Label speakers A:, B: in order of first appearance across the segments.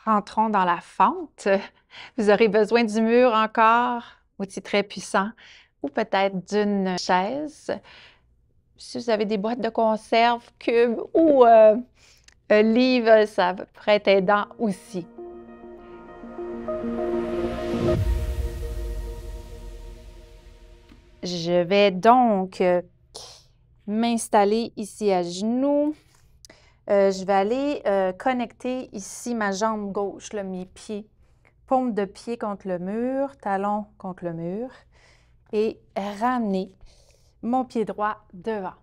A: Rentrons dans la fente. Vous aurez besoin du mur encore, outil très puissant, ou peut-être d'une chaise. Si vous avez des boîtes de conserve, cubes ou un livre, ça pourrait être aidant aussi. Je vais donc m'installer ici à genoux. Je vais aller connecter ici ma jambe gauche, là, mes pieds. Paume de pied contre le mur, talon contre le mur et ramener mon pied droit devant.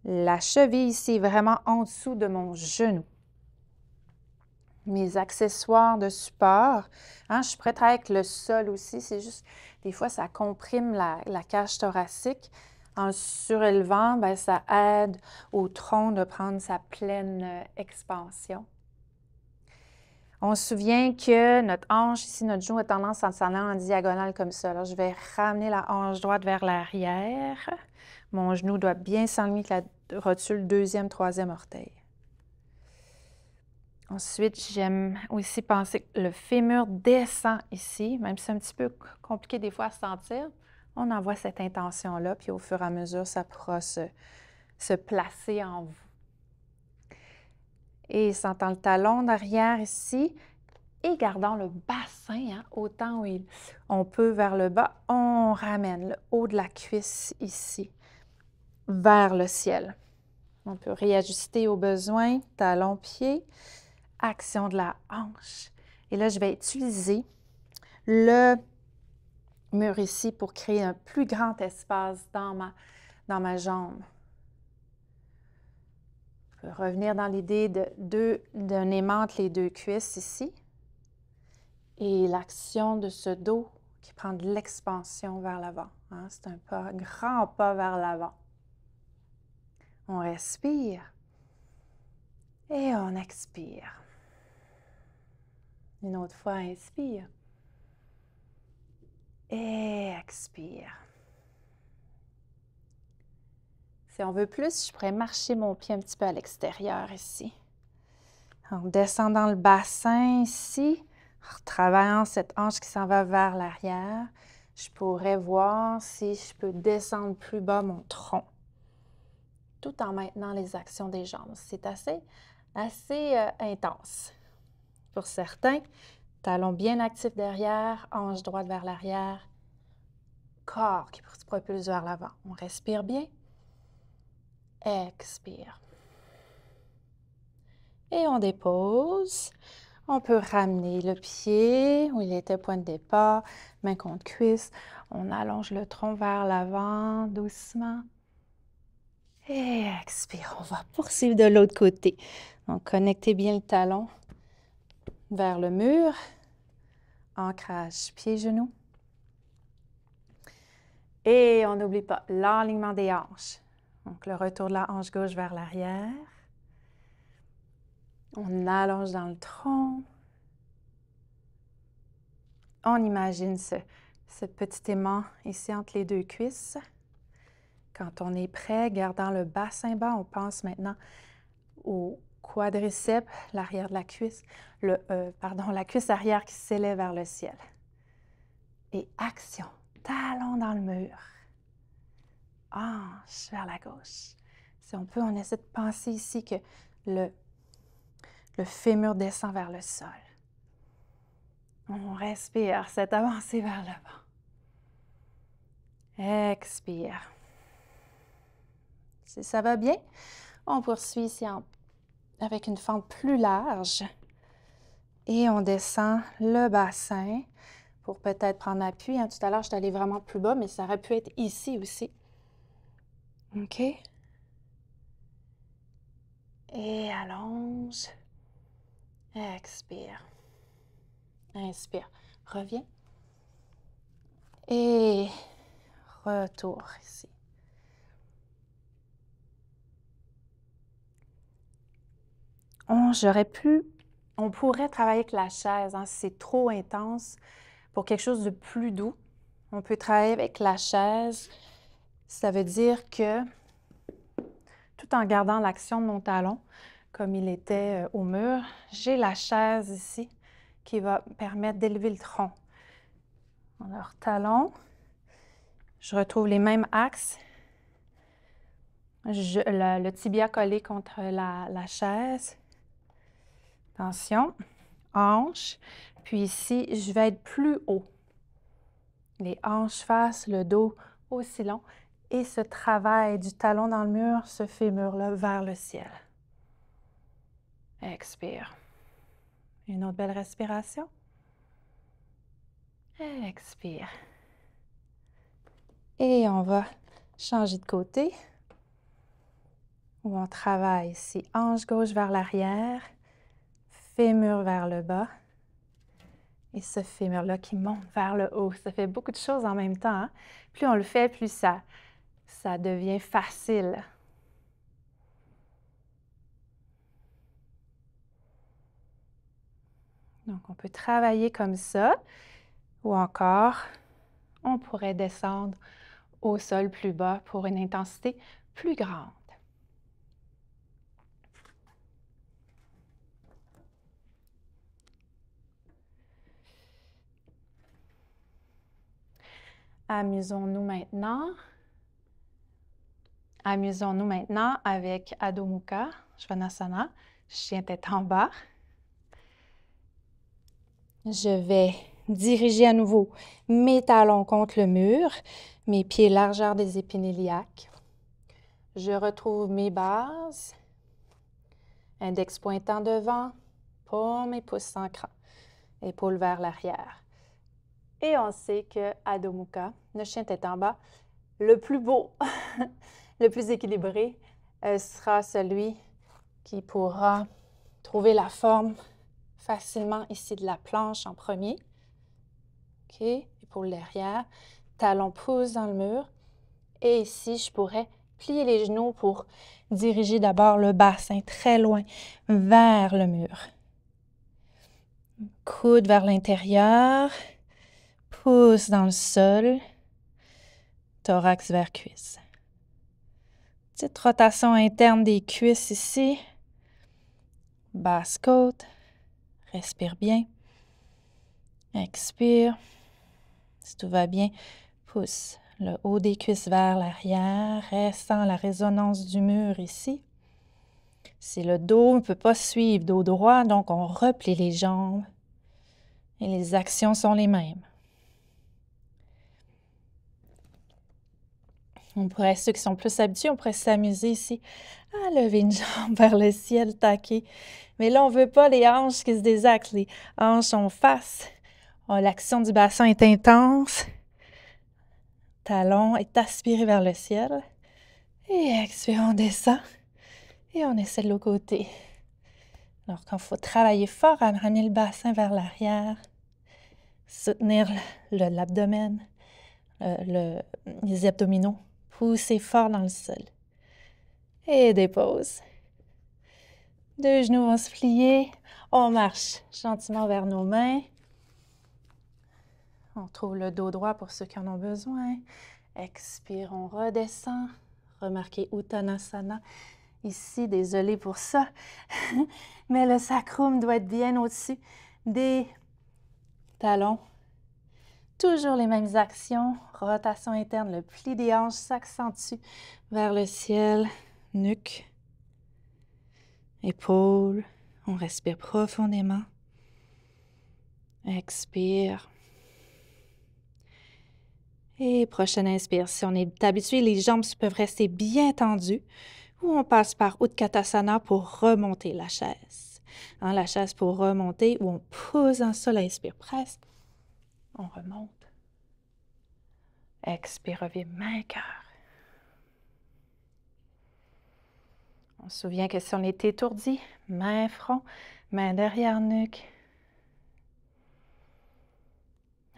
A: La cheville ici est vraiment en dessous de mon genou. Mes accessoires de support, hein, je suis prête avec le sol aussi, c'est juste, des fois, ça comprime la cage thoracique. En le surélevant, bien, ça aide au tronc de prendre sa pleine expansion. On se souvient que notre hanche, ici, notre genou a tendance à s'en aller en diagonale comme ça. Alors, je vais ramener la hanche droite vers l'arrière. Mon genou doit bien s'enligner avec la rotule deuxième, troisième orteil. Ensuite, j'aime aussi penser que le fémur descend ici, même si c'est un petit peu compliqué des fois à sentir. On envoie cette intention-là, puis au fur et à mesure, ça pourra se placer en vous. Et sentant le talon d'arrière ici, et gardant le bassin, hein, autant où on peut vers le bas, on ramène le haut de la cuisse ici, vers le ciel. On peut réajuster au besoin, talon-pied, action de la hanche. Et là, je vais utiliser le mur ici pour créer un plus grand espace dans ma jambe. Je peux revenir dans l'idée d'un aimant entre les deux cuisses ici. Et l'action de ce dos qui prend de l'expansion vers l'avant. Hein? C'est un grand pas vers l'avant. On respire et on expire. Une autre fois, inspire et expire. Si on veut plus, je pourrais marcher mon pied un petit peu à l'extérieur ici. En descendant le bassin ici, en travaillant cette hanche qui s'en va vers l'arrière, je pourrais voir si je peux descendre plus bas mon tronc, tout en maintenant les actions des jambes. C'est assez intense. Pour certains, talon bien actif derrière, hanche droite vers l'arrière, corps qui se propulse vers l'avant. On respire bien. Expire. Et on dépose. On peut ramener le pied où il était point de départ, main contre cuisse. On allonge le tronc vers l'avant doucement. Et expire. On va poursuivre de l'autre côté. Donc, connectez bien le talon vers le mur. Ancrage pied-genou. Et on n'oublie pas l'enlignement des hanches. Donc, le retour de la hanche gauche vers l'arrière. On allonge dans le tronc. On imagine ce petit aimant ici entre les deux cuisses. Quand on est prêt, gardant le bassin bas, on pense maintenant au quadriceps, l'arrière de la cuisse, la cuisse arrière qui s'élève vers le ciel. Et action, talon dans le mur, hanche vers la gauche. Si on peut, on essaie de penser ici que le fémur descend vers le sol. On respire cette avancée vers l'avant. Expire. Si ça va bien, on poursuit ici avec une fente plus large. Et on descend le bassin pour peut-être prendre appui. Hein, tout à l'heure, je suis allée vraiment plus bas, mais ça aurait pu être ici aussi. OK? Et allonge. Expire. Inspire. Reviens. Et retour ici. On pourrait travailler avec la chaise, hein, si c'est trop intense pour quelque chose de plus doux. On peut travailler avec la chaise. Ça veut dire que, tout en gardant l'action de mon talon, comme il était au mur. J'ai la chaise ici qui va permettre d'élever le tronc. Alors, talon, je retrouve les mêmes axes. Le tibia collé contre la chaise. Attention, hanche. Puis ici, je vais être plus haut. Les hanches face, le dos aussi long. Et ce travail du talon dans le mur, ce fémur-là vers le ciel. Expire. Une autre belle respiration. Expire. Et on va changer de côté. Où on travaille ici, hanche gauche vers l'arrière, fémur vers le bas. Et ce fémur-là qui monte vers le haut. Ça fait beaucoup de choses en même temps. Hein? Plus on le fait, plus ça devient facile. Donc, on peut travailler comme ça. Ou encore, on pourrait descendre au sol plus bas pour une intensité plus grande. Amusons-nous maintenant avec Adho Mukha Svanasana, chien tête en bas. Je vais diriger à nouveau mes talons contre le mur, mes pieds largeur des épines iliaques. Je retrouve mes bases, index pointant devant, paume et pouce s'ancrant, épaules vers l'arrière. Et on sait que Adho Mukha, le chien tête en bas, le plus beau, le plus équilibré, sera celui qui pourra trouver la forme facilement ici de la planche en premier. OK, épaule derrière, talon pouce dans le mur. Et ici, je pourrais plier les genoux pour diriger d'abord le bassin très loin vers le mur. Coude vers l'intérieur, pouce dans le sol, thorax vers cuisse. Petite rotation interne des cuisses ici. Basse côte. Respire bien. Expire. Si tout va bien, pousse le haut des cuisses vers l'arrière, restant la résonance du mur ici. Si le dos ne peut pas suivre, dos droit, donc on replie les jambes et les actions sont les mêmes. Ceux qui sont plus habitués, on pourrait s'amuser ici à lever une jambe vers le ciel, taquer. Mais là, on ne veut pas les hanches qui se désaxent. Les hanches sont face. L'action du bassin est intense. Talon est aspiré vers le ciel. Et expire, on descend. Et on essaie de l'autre côté. Alors, quand il faut travailler fort à ramener le bassin vers l'arrière, soutenir l'abdomen, les abdominaux, pousser fort dans le sol. Et dépose. Deux genoux vont se plier. On marche gentiment vers nos mains. On trouve le dos droit pour ceux qui en ont besoin. Expire, on redescend. Remarquez Uttanasana. Ici, désolé pour ça, mais le sacrum doit être bien au-dessus des talons. Toujours les mêmes actions. Rotation interne, le pli des hanches s'accentue vers le ciel. Nuque, épaules. On respire profondément. Expire. Et prochaine inspire. Si on est habitué, les jambes peuvent rester bien tendues. Ou on passe par Utkatasana pour remonter la chaise. La chaise pour remonter, ou on pousse dans le sol, inspire, presse. On remonte. Expire, revient main, cœur. On se souvient que si on est étourdi, main front, main derrière nuque.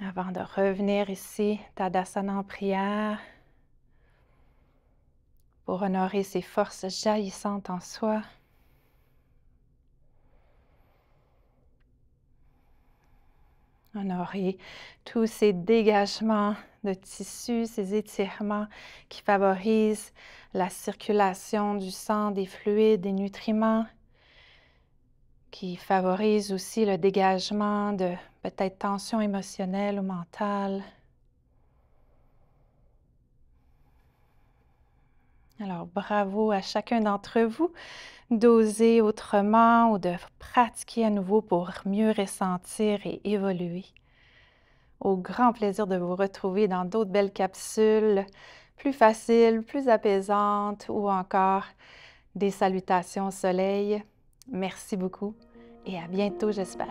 A: Avant de revenir ici, Tadasana en prière, pour honorer ces forces jaillissantes en soi. Honorer tous ces dégagements de tissus, ces étirements qui favorisent la circulation du sang, des fluides, des nutriments. qui favorise aussi le dégagement de peut-être tensions émotionnelles ou mentales. Alors, bravo à chacun d'entre vous d'oser autrement ou de pratiquer à nouveau pour mieux ressentir et évoluer. Au grand plaisir de vous retrouver dans d'autres belles capsules, plus faciles, plus apaisantes ou encore des salutations au soleil. Merci beaucoup et à bientôt, j'espère.